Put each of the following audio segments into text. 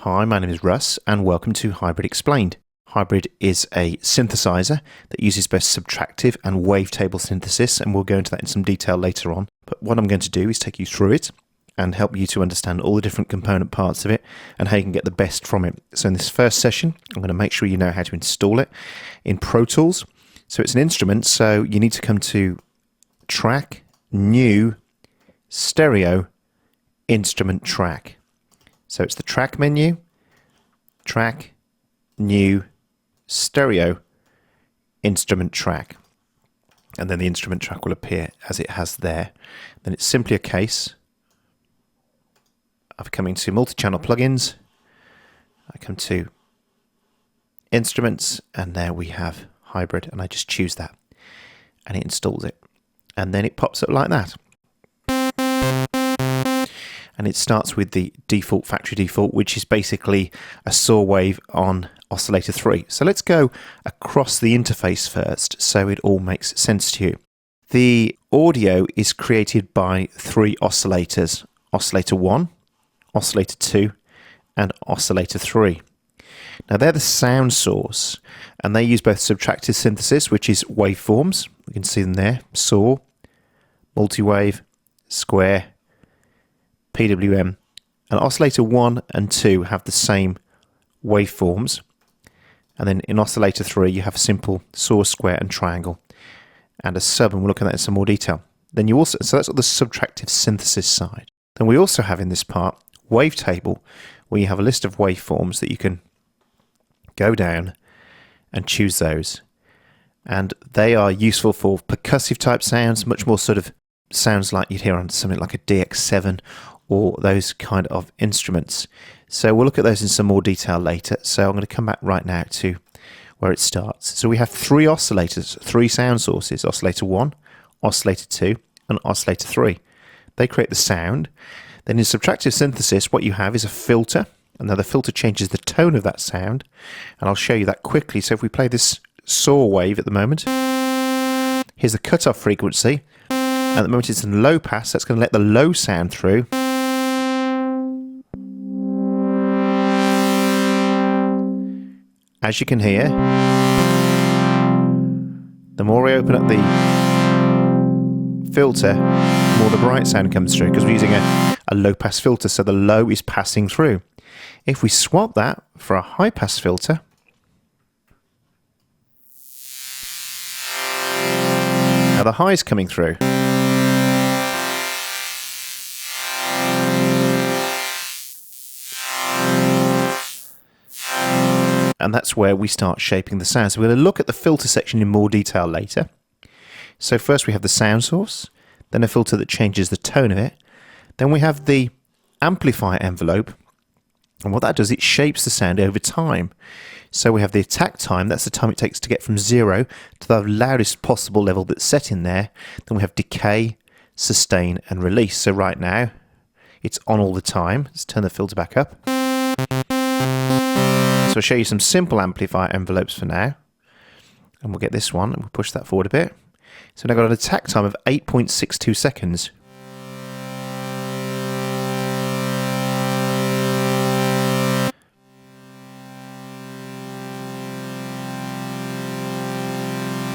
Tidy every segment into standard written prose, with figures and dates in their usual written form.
Hi, my name is Russ and welcome to Hybrid Explained. Hybrid is a synthesizer that uses both subtractive and wavetable synthesis, and we'll go into that in some detail later on. But what I'm going to do is take you through it and help you to understand all the different component parts of it and how you can get the best from it. So in this first session, I'm going to make sure you know how to install it in Pro Tools. So it's an instrument, so you need to come to Track, New, Stereo, Instrument Track. So it's the Track menu, Track, New, Stereo, Instrument Track. And then the instrument track will appear as it has there. Then it's simply a case of coming to multi-channel plugins. I come to instruments, and there we have Hybrid, and I just choose that and it installs it, and then it pops up like that. And it starts with the default, factory default, which is basically a saw wave on oscillator 3. So let's go across the interface first so it all makes sense to you. The audio is created by 3 oscillators: oscillator 1, oscillator 2, and oscillator 3. Now they're the sound source, and they use both subtractive synthesis, which is waveforms. We can see them there: saw, multi-wave, square, PWM, and oscillator 1 and 2 have the same waveforms, and then in oscillator 3 you have a simple saw, square, and triangle, and a sub, and we'll look at that in some more detail. Then you also, so that's on the subtractive synthesis side. Then we also have in this part wavetable, where you have a list of waveforms that you can go down and choose those, and they are useful for percussive type sounds, much more sort of sounds like you'd hear on something like a DX7 or those kind of instruments. So we'll look at those in some more detail later. So I'm going to come back right now to where it starts. So we have 3 oscillators, 3 sound sources: oscillator 1, oscillator 2, and oscillator 3. They create the sound. Then in subtractive synthesis, what you have is a filter, and now the filter changes the tone of that sound, and I'll show you that quickly. So if we play this saw wave at the moment, here's the cutoff frequency. At the moment it's in low pass, that's going to let the low sound through. As you can hear, the more we open up the filter, the more the bright sound comes through, because we're using a low pass filter, so the low is passing through. If we swap that for a high pass filter, now the high is coming through. And that's where we start shaping the sound. So we're going to look at the filter section in more detail later. So first we have the sound source, then a filter that changes the tone of it. Then we have the amplifier envelope, and what that does, it shapes the sound over time. So we have the attack time, that's the time it takes to get from 0 to the loudest possible level that's set in there. Then we have decay, sustain, and release. So right now it's on all the time. Let's turn the filter back up. So I'll show you some simple amplifier envelopes for now, and we'll get this one, and we'll push that forward a bit. So now I've got an attack time of 8.62 seconds.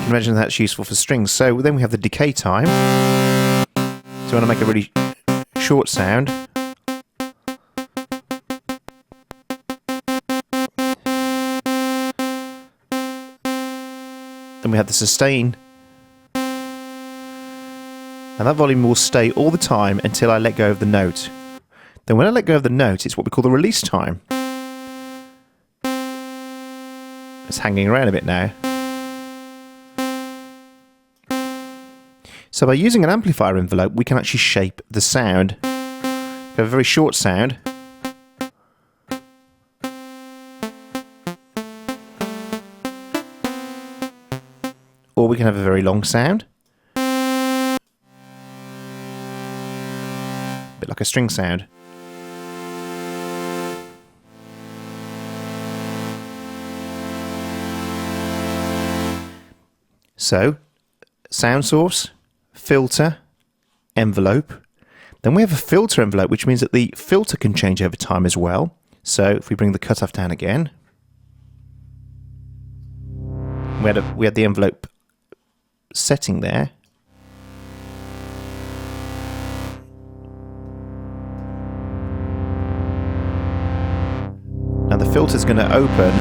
You can imagine that's useful for strings. So then we have the decay time. So I want to make a really short sound. Then we have the sustain, and that volume will stay all the time until I let go of the note. Then when I let go of the note, it's what we call the release time. It's hanging around a bit now. So by using an amplifier envelope, we can actually shape the sound. We have a very short sound, or we can have a very long sound, a bit like a string sound. So, sound source, filter, envelope. Then we have a filter envelope, which means that the filter can change over time as well. So if we bring the cutoff down again, we had the envelope setting there. Now the filter's going to open.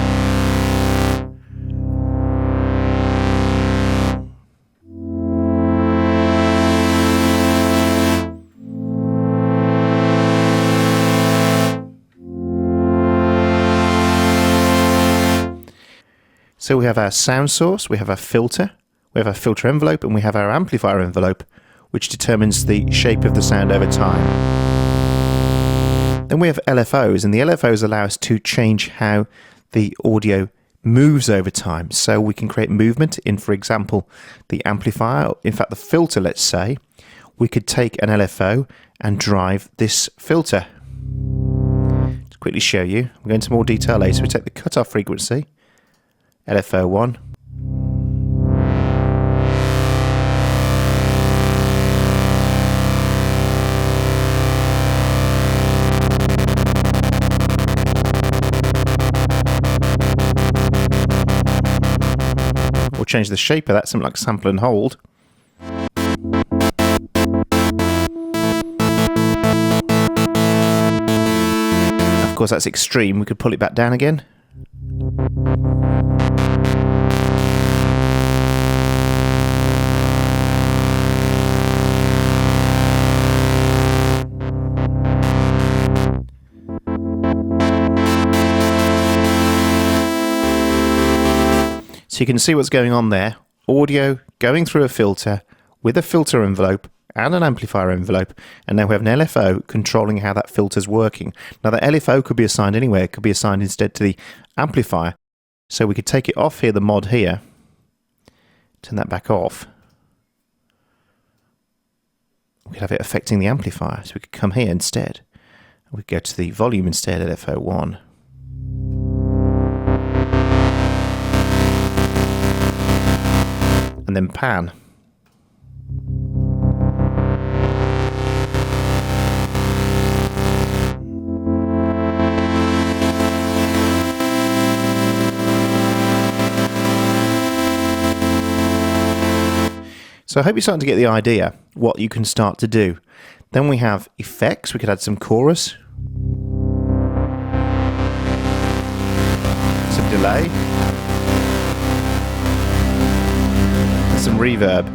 So we have our sound source, we have our filter, we have our filter envelope, and we have our amplifier envelope, which determines the shape of the sound over time. Then we have LFOs, and the LFOs allow us to change how the audio moves over time. So we can create movement in, for example, the amplifier, in fact the filter, let's say. We could take an LFO and drive this filter. To quickly show you, we'll go into more detail later. We take the cutoff frequency, LFO1. We'll change the shape of that, something like sample and hold. Of course, that's extreme. We could pull it back down again. So you can see what's going on there. Audio going through a filter with a filter envelope and an amplifier envelope, and now we have an LFO controlling how that filter's working. Now that LFO could be assigned anywhere. It could be assigned instead to the amplifier. So we could take it off here, the mod here, turn that back off. We could have it affecting the amplifier. So we could come here instead. We could go to the volume instead, LFO1. And then pan. So I hope you're starting to get the idea what you can start to do. Then we have effects. We could add some chorus, some delay, some reverb.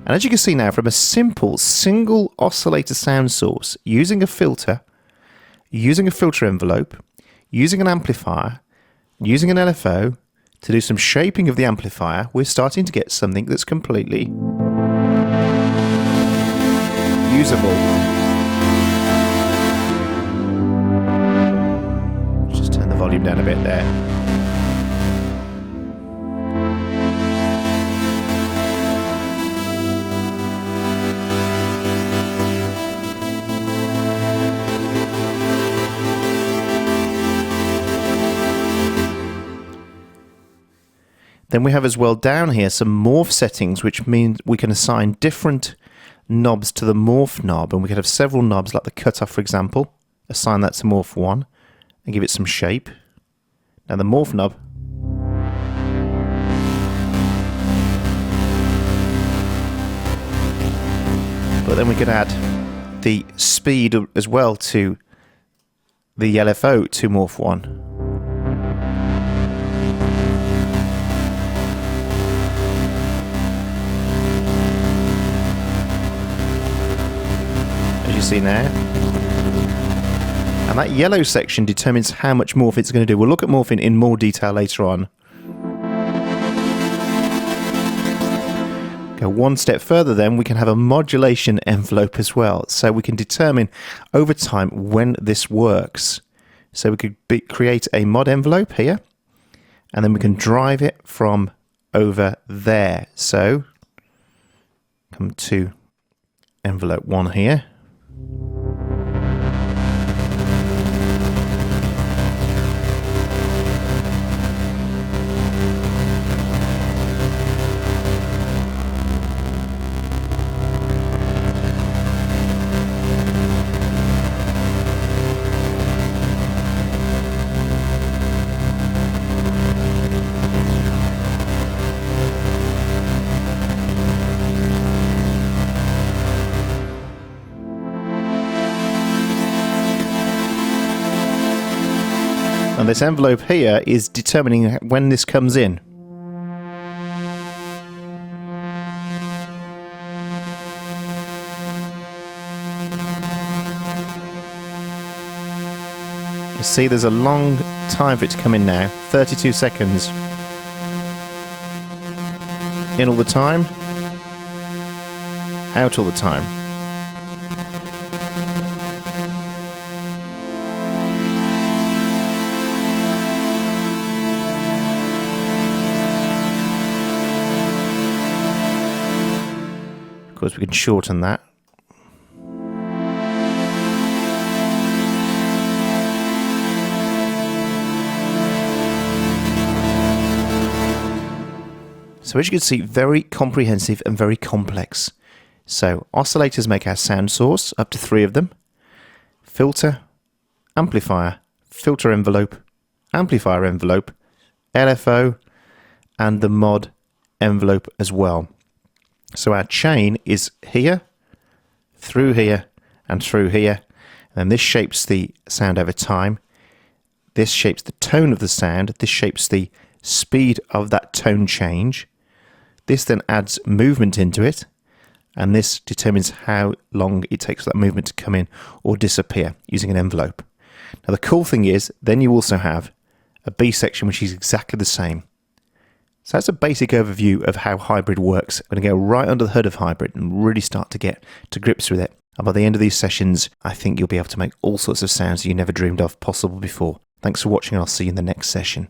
And as you can see now, from a simple single oscillator sound source, using a filter, using a filter envelope, using an amplifier, using an LFO to do some shaping of the amplifier, we're starting to get something that's completely usable. Just turn the volume down a bit there. Then we have as well down here some morph settings, which means we can assign different knobs to the morph knob, and we could have several knobs like the cutoff, for example. Assign that to morph 1 and give it some shape. Now the morph knob but then we could add the speed as well to the LFO to morph 1. You see now, and that yellow section determines how much morph it's going to do. We'll look at morphing in more detail later on. Go one step further, then we can have a modulation envelope as well, so we can determine over time when this works. So we could create a mod envelope here, and then we can drive it from over there. So come to envelope 1 here. And this envelope here is determining when this comes in. You see there's a long time for it to come in now, 32 seconds. In all the time, out all the time. Of course we can shorten that. So as you can see, very comprehensive and very complex. So oscillators make our sound source, up to 3 of them. Filter, amplifier, filter envelope, amplifier envelope, LFO, and the mod envelope as well. So our chain is here, and through here. And this shapes the sound over time. This shapes the tone of the sound. This shapes the speed of that tone change. This then adds movement into it, and this determines how long it takes for that movement to come in or disappear using an envelope. Now the cool thing is, then you also have a B section which is exactly the same. So that's a basic overview of how hybrid works. I'm going to go right under the hood of hybrid and really start to get to grips with it. And by the end of these sessions, I think you'll be able to make all sorts of sounds you never dreamed of possible before. Thanks for watching, and I'll see you in the next session.